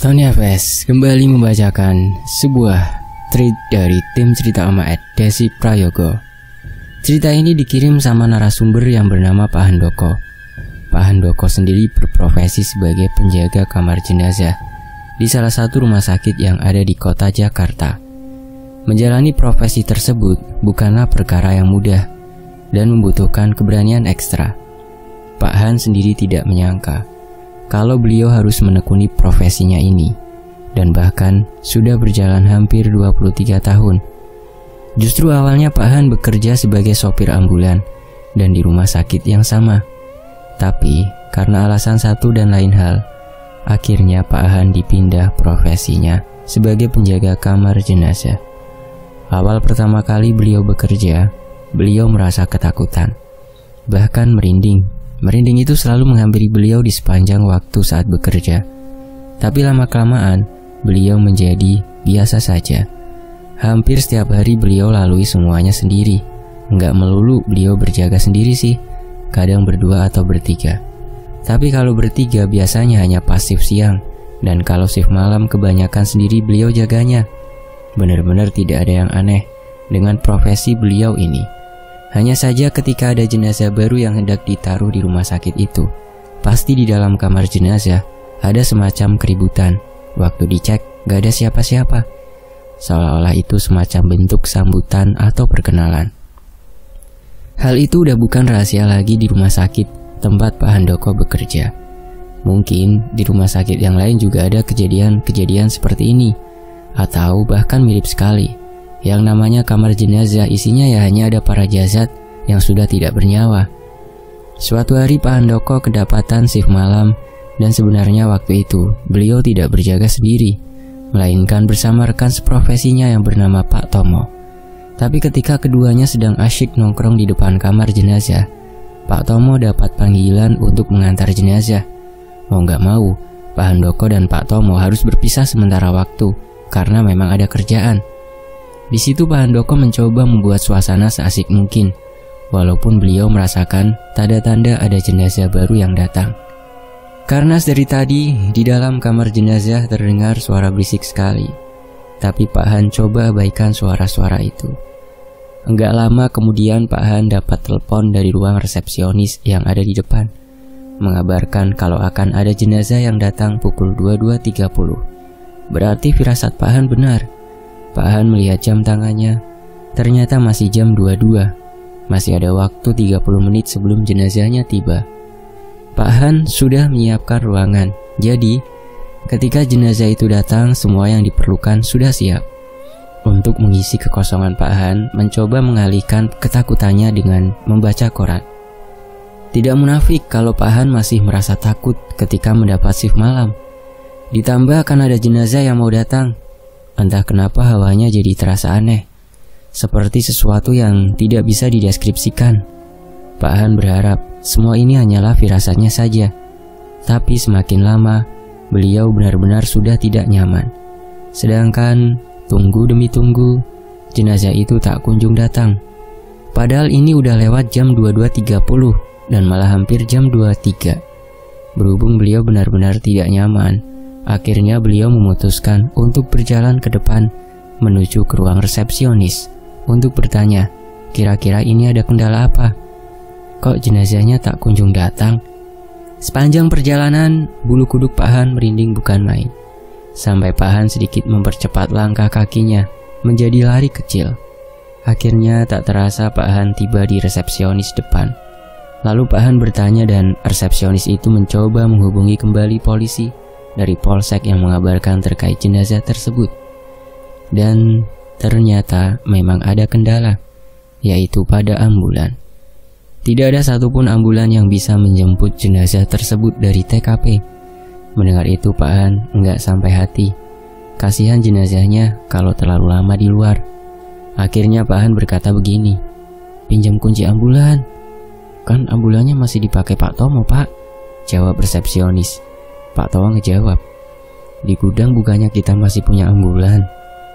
Tony Aves kembali membacakan sebuah tweet dari tim cerita Oma Ed Desi Prayogo. Cerita ini dikirim sama narasumber yang bernama Pak Handoko. Pak Handoko sendiri berprofesi sebagai penjaga kamar jenazah di salah satu rumah sakit yang ada di kota Jakarta. Menjalani profesi tersebut bukanlah perkara yang mudah dan membutuhkan keberanian ekstra. Pak Han sendiri tidak menyangka kalau beliau harus menekuni profesinya ini, dan bahkan sudah berjalan hampir 23 tahun. Justru awalnya Pak Han bekerja sebagai sopir ambulan dan di rumah sakit yang sama. Tapi karena alasan satu dan lain hal, akhirnya Pak Han dipindah profesinya sebagai penjaga kamar jenazah. Awal pertama kali beliau bekerja, beliau merasa ketakutan, bahkan merinding. Merinding itu selalu menghampiri beliau di sepanjang waktu saat bekerja. Tapi lama-kelamaan, beliau menjadi biasa saja. Hampir setiap hari beliau lalui semuanya sendiri. Enggak melulu beliau berjaga sendiri sih, kadang berdua atau bertiga. Tapi kalau bertiga biasanya hanya pas shift siang, dan kalau shift malam kebanyakan sendiri beliau jaganya. Benar-benar tidak ada yang aneh dengan profesi beliau ini. Hanya saja ketika ada jenazah baru yang hendak ditaruh di rumah sakit itu, pasti di dalam kamar jenazah ada semacam keributan. Waktu dicek, gak ada siapa-siapa. Seolah-olah itu semacam bentuk sambutan atau perkenalan. Hal itu udah bukan rahasia lagi di rumah sakit tempat Pak Handoko bekerja. Mungkin di rumah sakit yang lain juga ada kejadian-kejadian seperti ini, atau bahkan mirip sekali. Yang namanya kamar jenazah isinya ya hanya ada para jasad yang sudah tidak bernyawa. Suatu hari Pak Handoko kedapatan shift malam, dan sebenarnya waktu itu beliau tidak berjaga sendiri, melainkan bersama rekan seprofesinya yang bernama Pak Tomo. Tapi ketika keduanya sedang asyik nongkrong di depan kamar jenazah, Pak Tomo dapat panggilan untuk mengantar jenazah. Mau gak mau, Pak Handoko dan Pak Tomo harus berpisah sementara waktu karena memang ada kerjaan. Di situ Pak Handoko mencoba membuat suasana seasik mungkin, walaupun beliau merasakan tanda-tanda ada jenazah baru yang datang. Karena dari tadi di dalam kamar jenazah terdengar suara berisik sekali, tapi Pak Han coba abaikan suara-suara itu. Enggak lama kemudian Pak Han dapat telepon dari ruang resepsionis yang ada di depan, mengabarkan kalau akan ada jenazah yang datang pukul 22.30. Berarti firasat Pak Han benar. Pak Han melihat jam tangannya, ternyata masih jam 22. Masih ada waktu 30 menit sebelum jenazahnya tiba. Pak Han sudah menyiapkan ruangan, jadi ketika jenazah itu datang semua yang diperlukan sudah siap. Untuk mengisi kekosongan, Pak Han mencoba mengalihkan ketakutannya dengan membaca koran. Tidak munafik kalau Pak Han masih merasa takut ketika mendapat shift malam. Ditambah akan ada jenazah yang mau datang. Entah kenapa hawanya jadi terasa aneh, seperti sesuatu yang tidak bisa dideskripsikan. Pak Han berharap semua ini hanyalah firasatnya saja. Tapi semakin lama, beliau benar-benar sudah tidak nyaman. Sedangkan tunggu demi tunggu, jenazah itu tak kunjung datang. Padahal ini udah lewat jam 22.30 dan malah hampir jam 23. Berhubung beliau benar-benar tidak nyaman, akhirnya beliau memutuskan untuk berjalan ke depan menuju ke ruang resepsionis untuk bertanya, kira-kira ini ada kendala apa? Kok jenazahnya tak kunjung datang? Sepanjang perjalanan, bulu kuduk Pak Han merinding bukan main. Sampai Pak Han sedikit mempercepat langkah kakinya menjadi lari kecil. Akhirnya tak terasa Pak Han tiba di resepsionis depan. Lalu Pak Han bertanya dan resepsionis itu mencoba menghubungi kembali polisi dari polsek yang mengabarkan terkait jenazah tersebut. Dan ternyata memang ada kendala, yaitu pada ambulan. Tidak ada satupun ambulan yang bisa menjemput jenazah tersebut dari TKP. Mendengar itu Pak Han enggak sampai hati. Kasihan jenazahnya kalau terlalu lama di luar. Akhirnya Pak Han berkata begini, pinjam kunci ambulan. Kan ambulannya masih dipakai Pak Tomo, Pak, jawab resepsionis. Pak Tomo ngejawab, di gudang bukannya kita masih punya ambulan.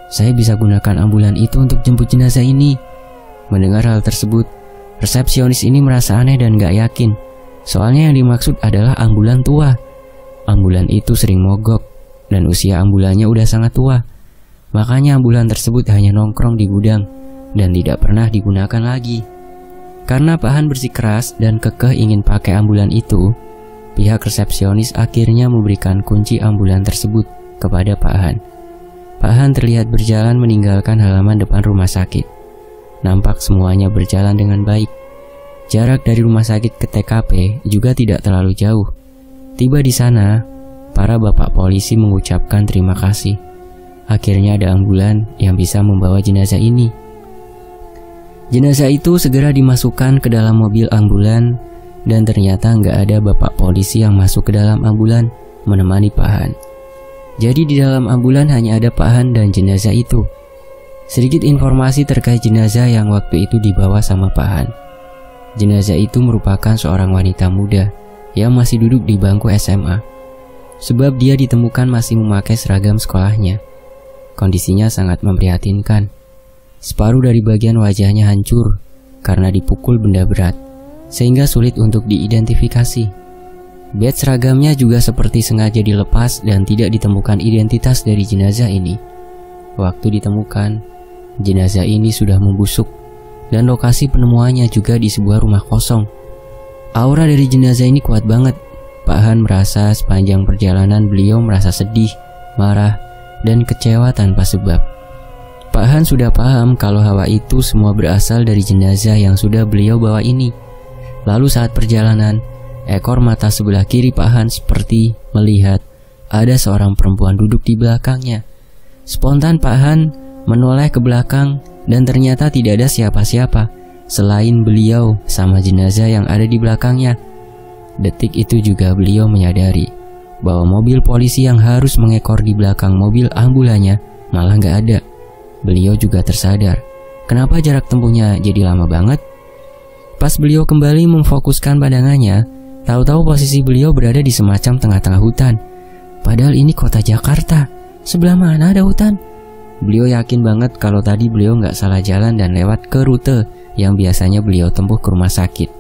Saya bisa gunakan ambulan itu untuk jemput jenazah ini. Mendengar hal tersebut, resepsionis ini merasa aneh dan gak yakin. Soalnya yang dimaksud adalah ambulan tua. Ambulan itu sering mogok. dan usia ambulannya udah sangat tua. Makanya ambulan tersebut hanya nongkrong di gudang dan tidak pernah digunakan lagi. Karena Pak Han bersikeras dan kekeh ingin pakai ambulan itu, pihak resepsionis akhirnya memberikan kunci ambulan tersebut kepada Pak Han. Pak Han terlihat berjalan meninggalkan halaman depan rumah sakit. Nampak semuanya berjalan dengan baik. Jarak dari rumah sakit ke TKP juga tidak terlalu jauh. Tiba di sana, para bapak polisi mengucapkan terima kasih. Akhirnya ada ambulan yang bisa membawa jenazah ini. Jenazah itu segera dimasukkan ke dalam mobil ambulan dan ternyata nggak ada bapak polisi yang masuk ke dalam ambulan menemani Pak Han. Jadi di dalam ambulan hanya ada Pak Han dan jenazah itu. Sedikit informasi terkait jenazah yang waktu itu dibawa sama Pak Han. Jenazah itu merupakan seorang wanita muda yang masih duduk di bangku SMA. Sebab dia ditemukan masih memakai seragam sekolahnya. Kondisinya sangat memprihatinkan. Separuh dari bagian wajahnya hancur karena dipukul benda berat, sehingga sulit untuk diidentifikasi. Badge seragamnya juga seperti sengaja dilepas dan tidak ditemukan identitas dari jenazah ini. Waktu ditemukan, jenazah ini sudah membusuk dan lokasi penemuannya juga di sebuah rumah kosong. Aura dari jenazah ini kuat banget. Pak Han merasa sepanjang perjalanan beliau merasa sedih, marah, dan kecewa tanpa sebab. Pak Han sudah paham kalau hawa itu semua berasal dari jenazah yang sudah beliau bawa ini. Lalu saat perjalanan, ekor mata sebelah kiri Pak Han seperti melihat ada seorang perempuan duduk di belakangnya. Spontan Pak Han menoleh ke belakang dan ternyata tidak ada siapa-siapa selain beliau sama jenazah yang ada di belakangnya. Detik itu juga beliau menyadari bahwa mobil polisi yang harus mengekor di belakang mobil ambulannya malah gak ada. Beliau juga tersadar, kenapa jarak tempuhnya jadi lama banget? Pas beliau kembali memfokuskan pandangannya, tahu-tahu posisi beliau berada di semacam tengah-tengah hutan. Padahal ini kota Jakarta, sebelah mana ada hutan? Beliau yakin banget kalau tadi beliau nggak salah jalan dan lewat ke rute yang biasanya beliau tempuh ke rumah sakit.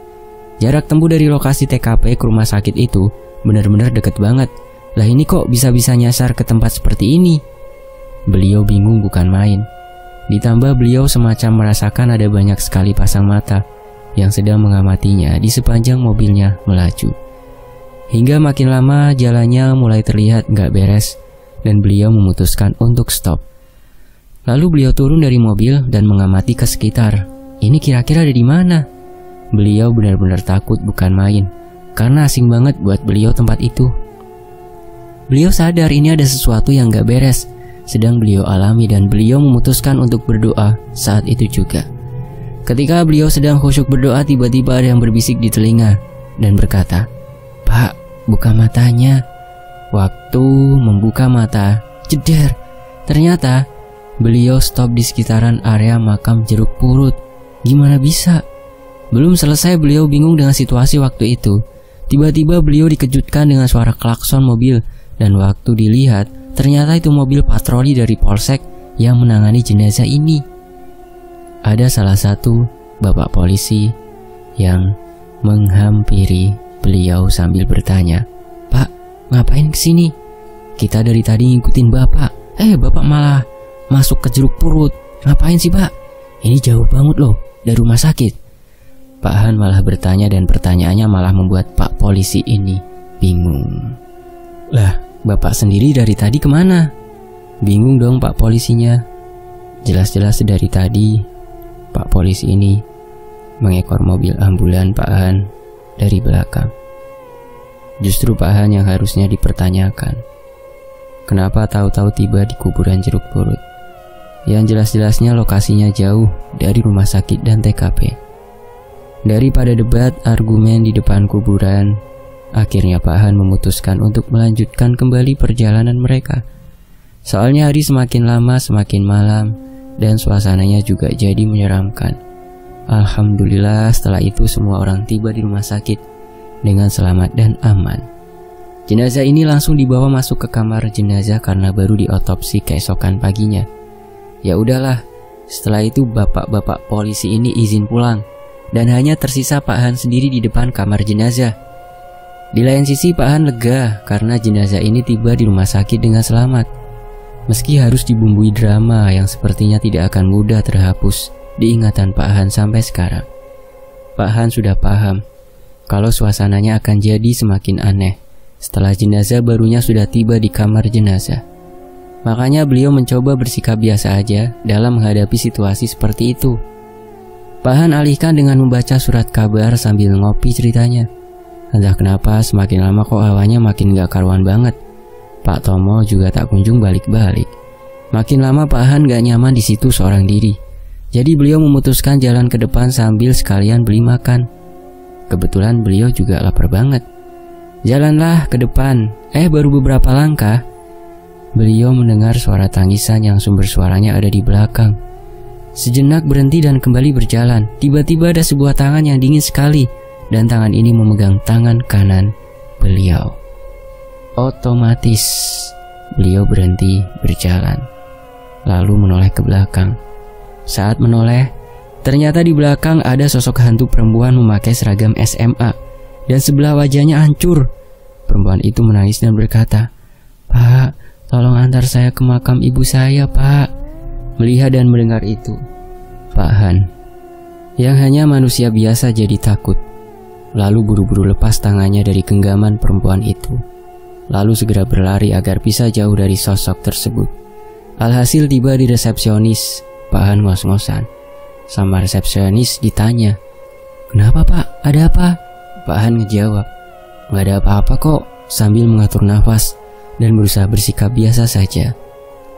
Jarak tempuh dari lokasi TKP ke rumah sakit itu benar-benar deket banget. Lah ini kok bisa-bisa nyasar ke tempat seperti ini? Beliau bingung bukan main. Ditambah beliau semacam merasakan ada banyak sekali pasang mata yang sedang mengamatinya di sepanjang mobilnya melaju. Hingga makin lama jalannya mulai terlihat gak beres dan beliau memutuskan untuk stop. Lalu beliau turun dari mobil dan mengamati ke sekitar. Ini kira-kira ada di mana? Beliau benar-benar takut bukan main, karena asing banget buat beliau tempat itu. Beliau sadar ini ada sesuatu yang gak beres sedang beliau alami dan beliau memutuskan untuk berdoa saat itu juga. Ketika beliau sedang khusyuk berdoa, tiba-tiba ada yang berbisik di telinga dan berkata, "Pak, buka matanya." Waktu membuka mata, jeder. Ternyata beliau stop di sekitaran area makam Jeruk Purut. Gimana bisa? Belum selesai beliau bingung dengan situasi waktu itu, tiba-tiba beliau dikejutkan dengan suara klakson mobil. Dan waktu dilihat, ternyata itu mobil patroli dari polsek yang menangani jenazah ini. Ada salah satu bapak polisi yang menghampiri beliau sambil bertanya, "Pak, ngapain kesini? Kita dari tadi ngikutin bapak. Bapak malah masuk ke Jeruk Purut. Ngapain sih, Pak? Ini jauh banget loh dari rumah sakit." Pak Han malah bertanya dan pertanyaannya malah membuat Pak polisi ini bingung. "Lah, bapak sendiri dari tadi kemana?" Bingung dong Pak polisinya. Jelas-jelas dari tadi Pak polisi ini mengekor mobil ambulan Pak Han dari belakang. Justru Pak Han yang harusnya dipertanyakan. Kenapa tahu-tahu tiba di kuburan Jeruk Purut? Yang jelas-jelasnya lokasinya jauh dari rumah sakit dan TKP. Daripada debat argumen di depan kuburan, akhirnya Pak Han memutuskan untuk melanjutkan kembali perjalanan mereka. Soalnya hari semakin lama semakin malam dan suasananya juga jadi menyeramkan. Alhamdulillah setelah itu semua orang tiba di rumah sakit dengan selamat dan aman. Jenazah ini langsung dibawa masuk ke kamar jenazah karena baru diotopsi keesokan paginya. Ya udahlah, setelah itu bapak-bapak polisi ini izin pulang dan hanya tersisa Pak Han sendiri di depan kamar jenazah. Di lain sisi Pak Han lega karena jenazah ini tiba di rumah sakit dengan selamat. Meski harus dibumbui drama yang sepertinya tidak akan mudah terhapus di ingatan Pak Han sampai sekarang. Pak Han sudah paham kalau suasananya akan jadi semakin aneh setelah jenazah barunya sudah tiba di kamar jenazah. Makanya beliau mencoba bersikap biasa aja dalam menghadapi situasi seperti itu. Pak Han alihkan dengan membaca surat kabar sambil ngopi ceritanya. Entah kenapa semakin lama kok hawanya makin gak karuan banget. Pak Tomo juga tak kunjung balik-balik. Makin lama Pak Han gak nyaman di situ seorang diri. Jadi beliau memutuskan jalan ke depan sambil sekalian beli makan. Kebetulan beliau juga lapar banget. Jalanlah ke depan. Baru beberapa langkah, beliau mendengar suara tangisan yang sumber suaranya ada di belakang. Sejenak berhenti dan kembali berjalan. Tiba-tiba ada sebuah tangan yang dingin sekali, dan tangan ini memegang tangan kanan beliau. Otomatis beliau berhenti berjalan, lalu menoleh ke belakang. Saat menoleh, ternyata di belakang ada sosok hantu perempuan memakai seragam SMA, dan sebelah wajahnya hancur. Perempuan itu menangis dan berkata, "Pak, tolong antar saya ke makam ibu saya, Pak." Melihat dan mendengar itu, Pak Han, yang hanya manusia biasa, jadi takut. Lalu buru-buru lepas tangannya dari genggaman perempuan itu. Lalu segera berlari agar bisa jauh dari sosok tersebut. Alhasil tiba di resepsionis. Pak Han ngos-ngosan. Sama resepsionis ditanya, "Kenapa Pak? Ada apa?" Pak Han ngejawab, "Gak ada apa-apa kok," sambil mengatur nafas dan berusaha bersikap biasa saja.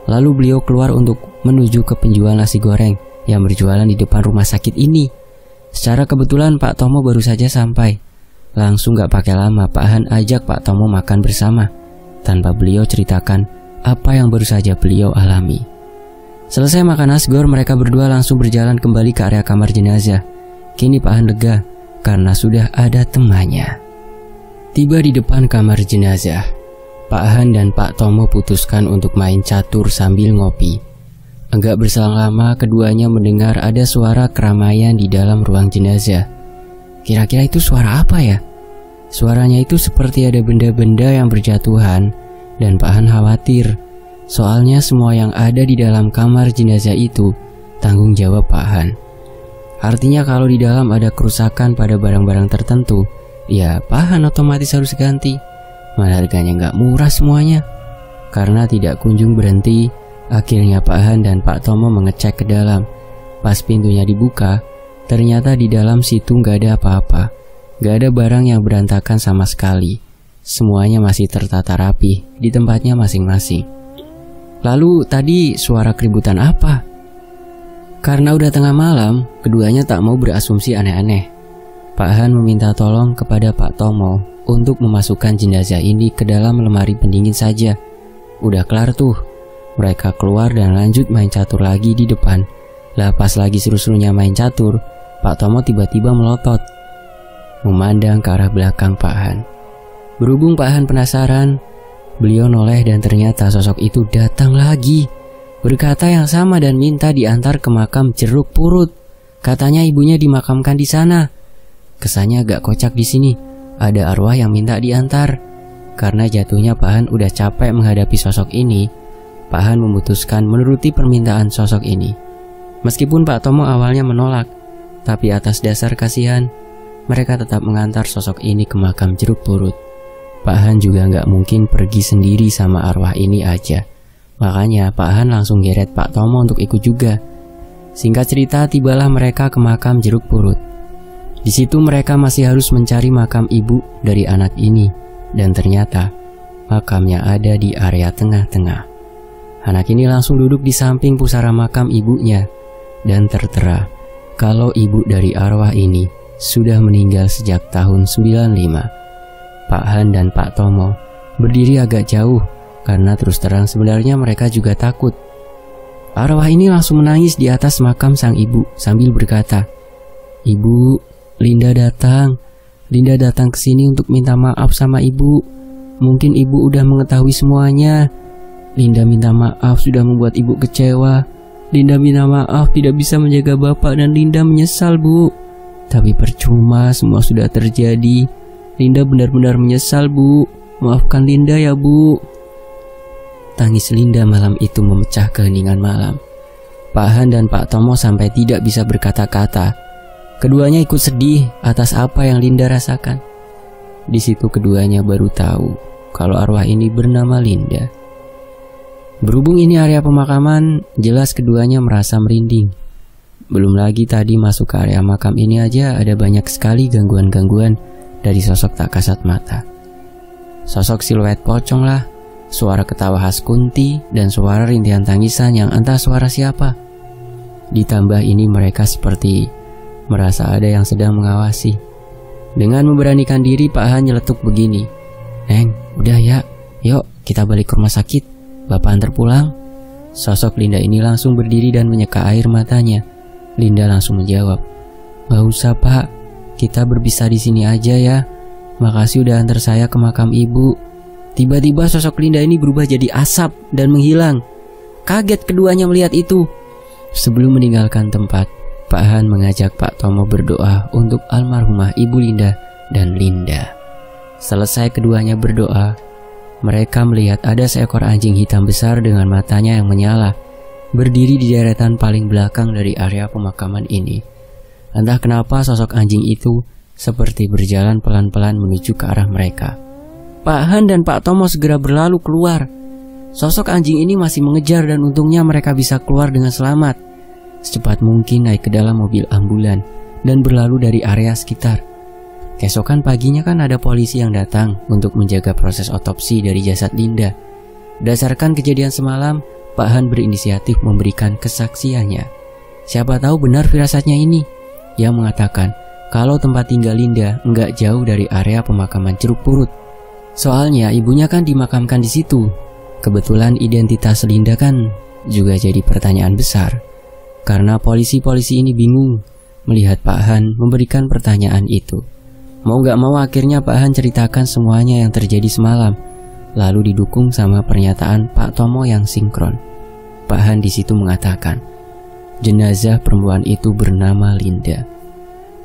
Lalu beliau keluar untuk menuju ke penjual nasi goreng yang berjualan di depan rumah sakit ini. Secara kebetulan Pak Tomo baru saja sampai. Langsung gak pakai lama Pak Han ajak Pak Tomo makan bersama, tanpa beliau ceritakan apa yang baru saja beliau alami. Selesai makan nasgor, mereka berdua langsung berjalan kembali ke area kamar jenazah. Kini Pak Han lega karena sudah ada temannya. Tiba di depan kamar jenazah, Pak Han dan Pak Tomo putuskan untuk main catur sambil ngopi. Enggak berselang lama, keduanya mendengar ada suara keramaian di dalam ruang jenazah. Kira-kira itu suara apa ya? Suaranya itu seperti ada benda-benda yang berjatuhan, dan Pak Han khawatir. Soalnya semua yang ada di dalam kamar jenazah itu tanggung jawab Pak Han. Artinya kalau di dalam ada kerusakan pada barang-barang tertentu, ya Pak Han otomatis harus ganti. Mana harganya nggak murah semuanya. Karena tidak kunjung berhenti, akhirnya Pak Han dan Pak Tomo mengecek ke dalam. Pas pintunya dibuka, ternyata di dalam situ nggak ada apa-apa. Nggak ada barang yang berantakan sama sekali. Semuanya masih tertata rapi di tempatnya masing-masing. Lalu tadi suara keributan apa? Karena udah tengah malam, keduanya tak mau berasumsi aneh-aneh. Pak Han meminta tolong kepada Pak Tomo untuk memasukkan jenazah ini ke dalam lemari pendingin saja. Udah kelar tuh. Mereka keluar dan lanjut main catur lagi di depan. Lah pas lagi seru-serunya main catur, Pak Tomo tiba-tiba melotot, memandang ke arah belakang Pak Han. Berhubung Pak Han penasaran, beliau noleh dan ternyata sosok itu datang lagi. Berkata yang sama dan minta diantar ke makam Jeruk Purut. Katanya ibunya dimakamkan di sana. Kesannya agak kocak di sini. Ada arwah yang minta diantar. Karena jatuhnya Pak Han udah capek menghadapi sosok ini, Pak Han memutuskan menuruti permintaan sosok ini. Meskipun Pak Tomo awalnya menolak, tapi atas dasar kasihan, mereka tetap mengantar sosok ini ke makam Jeruk Purut. Pak Han juga nggak mungkin pergi sendiri sama arwah ini aja. Makanya Pak Han langsung geret Pak Tomo untuk ikut juga. Singkat cerita, tibalah mereka ke makam Jeruk Purut. Di situ mereka masih harus mencari makam ibu dari anak ini, dan ternyata makamnya ada di area tengah-tengah. Anak ini langsung duduk di samping pusara makam ibunya, dan tertera kalau ibu dari arwah ini sudah meninggal sejak tahun 95. Pak Han dan Pak Tomo berdiri agak jauh karena terus terang sebenarnya mereka juga takut. Arwah ini langsung menangis di atas makam sang ibu sambil berkata, "Ibu, Linda datang. Linda datang ke sini untuk minta maaf sama ibu. Mungkin ibu udah mengetahui semuanya. Linda minta maaf sudah membuat ibu kecewa. Linda minta maaf tidak bisa menjaga bapak dan Linda menyesal, Bu. Tapi percuma, semua sudah terjadi. Linda benar-benar menyesal, Bu. Maafkan Linda ya, Bu. Tangis Linda malam itu memecah keheningan malam. Pak Han dan Pak Tomo sampai tidak bisa berkata-kata. Keduanya ikut sedih atas apa yang Linda rasakan. Di situ keduanya baru tahu kalau arwah ini bernama Linda. Berhubung ini area pemakaman, jelas keduanya merasa merinding. Belum lagi tadi masuk ke area makam ini aja ada banyak sekali gangguan-gangguan dari sosok tak kasat mata. Sosok siluet pocong lah, suara ketawa khas Kunti, dan suara rintihan tangisan yang entah suara siapa. Ditambah ini mereka seperti merasa ada yang sedang mengawasi. Dengan memberanikan diri, Pak Han nyeletuk begini. "Neng, udah ya, yuk kita balik ke rumah sakit. Bapak antar pulang." Sosok Linda ini langsung berdiri dan menyeka air matanya. Linda langsung menjawab, "Gak usah Pak, kita berpisah di sini aja ya. Makasih udah antar saya ke makam ibu." Tiba-tiba sosok Linda ini berubah jadi asap dan menghilang. Kaget keduanya melihat itu. Sebelum meninggalkan tempat, Pak Han mengajak Pak Tomo berdoa untuk almarhumah Ibu Linda dan Linda. Selesai keduanya berdoa, mereka melihat ada seekor anjing hitam besar dengan matanya yang menyala, berdiri di deretan paling belakang dari area pemakaman ini. Entah kenapa sosok anjing itu seperti berjalan pelan-pelan menuju ke arah mereka. Pak Han dan Pak Tomo segera berlalu keluar. Sosok anjing ini masih mengejar dan untungnya mereka bisa keluar dengan selamat. Secepat mungkin naik ke dalam mobil ambulan dan berlalu dari area sekitar. Keesokan paginya kan ada polisi yang datang untuk menjaga proses otopsi dari jasad Linda. Berdasarkan kejadian semalam, Pak Han berinisiatif memberikan kesaksiannya. Siapa tahu benar firasatnya ini, yang mengatakan kalau tempat tinggal Linda nggak jauh dari area pemakaman Ceruk Purut. Soalnya ibunya kan dimakamkan di situ. Kebetulan identitas Linda kan juga jadi pertanyaan besar. Karena polisi-polisi ini bingung melihat Pak Han memberikan pertanyaan itu. Mau gak mau akhirnya Pak Han ceritakan semuanya yang terjadi semalam, lalu didukung sama pernyataan Pak Tomo yang sinkron. Pak Han di situ mengatakan, jenazah perempuan itu bernama Linda.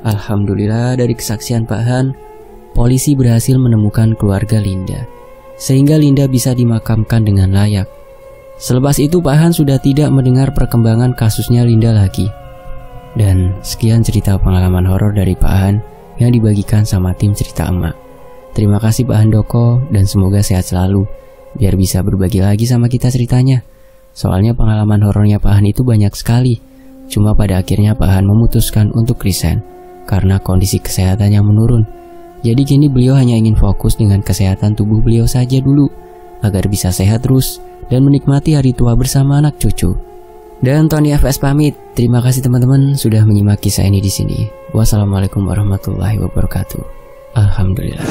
Alhamdulillah dari kesaksian Pak Han, polisi berhasil menemukan keluarga Linda, sehingga Linda bisa dimakamkan dengan layak. Selepas itu Pak Han sudah tidak mendengar perkembangan kasusnya Linda lagi. Dan sekian cerita pengalaman horor dari Pak Han yang dibagikan sama tim cerita emak. Terima kasih Pak Handoko dan semoga sehat selalu biar bisa berbagi lagi sama kita ceritanya. Soalnya pengalaman horornya Pak Han itu banyak sekali. Cuma pada akhirnya Pak Han memutuskan untuk resign karena kondisi kesehatannya menurun. Jadi kini beliau hanya ingin fokus dengan kesehatan tubuh beliau saja dulu agar bisa sehat terus dan menikmati hari tua bersama anak cucu. Dan Tony FS pamit. Terima kasih teman-teman sudah menyimak kisah ini di sini. Wassalamualaikum warahmatullahi wabarakatuh. Alhamdulillah.